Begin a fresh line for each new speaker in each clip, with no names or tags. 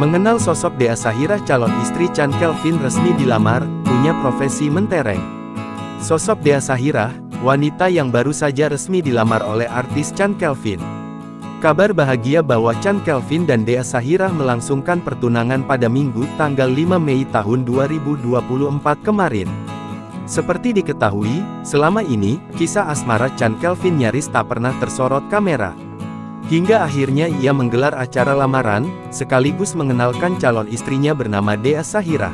Mengenal sosok Dea Sahira, calon istri Chand Kelvin resmi dilamar, punya profesi mentereng. Sosok Dea Sahira, wanita yang baru saja resmi dilamar oleh artis Chand Kelvin. Kabar bahagia bahwa Chand Kelvin dan Dea Sahira melangsungkan pertunangan pada Minggu tanggal 5 Mei tahun 2024 kemarin. Seperti diketahui, selama ini, kisah asmara Chand Kelvin nyaris tak pernah tersorot kamera. Hingga akhirnya ia menggelar acara lamaran, sekaligus mengenalkan calon istrinya bernama Dea Sahira.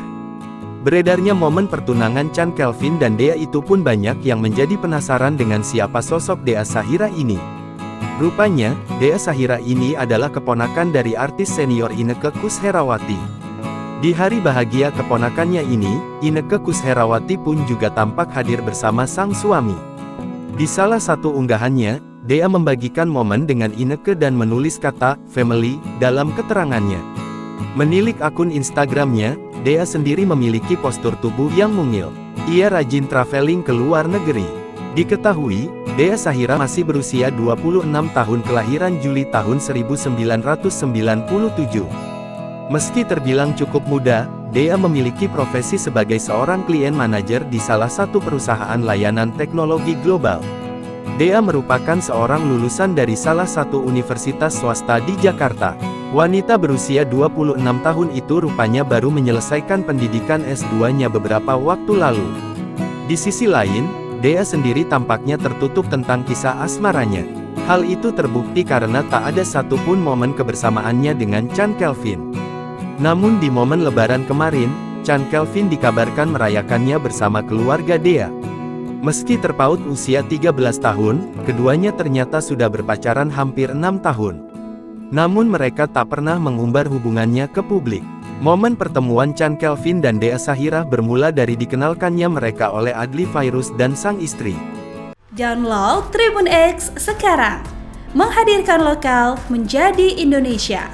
Beredarnya momen pertunangan Chand Kelvin dan Dea itu pun banyak yang menjadi penasaran dengan siapa sosok Dea Sahira ini. Rupanya, Dea Sahira ini adalah keponakan dari artis senior Inneke Koesherawati. Di hari bahagia keponakannya ini, Inneke Koesherawati pun juga tampak hadir bersama sang suami. Di salah satu unggahannya, Dea membagikan momen dengan Inneke dan menulis kata "family" dalam keterangannya. Menilik akun Instagramnya, Dea sendiri memiliki postur tubuh yang mungil. Ia rajin traveling ke luar negeri. Diketahui, Dea Sahira masih berusia 26 tahun, kelahiran Juli tahun 1997. Meski terbilang cukup muda, Dea memiliki profesi sebagai seorang klien manajer di salah satu perusahaan layanan teknologi global. Dea merupakan seorang lulusan dari salah satu universitas swasta di Jakarta. Wanita berusia 26 tahun itu rupanya baru menyelesaikan pendidikan S2-nya beberapa waktu lalu. Di sisi lain, Dea sendiri tampaknya tertutup tentang kisah asmaranya. Hal itu terbukti karena tak ada satupun momen kebersamaannya dengan Chand Kelvin. Namun di momen Lebaran kemarin, Chand Kelvin dikabarkan merayakannya bersama keluarga Dea. Meski terpaut usia 13 tahun, keduanya ternyata sudah berpacaran hampir 6 tahun. Namun mereka tak pernah mengumbar hubungannya ke publik. Momen pertemuan Chand Kelvin dan Dea Sahira bermula dari dikenalkannya mereka oleh Adly Fairuz dan sang istri.
Download Tribun X sekarang, menghadirkan lokal menjadi Indonesia.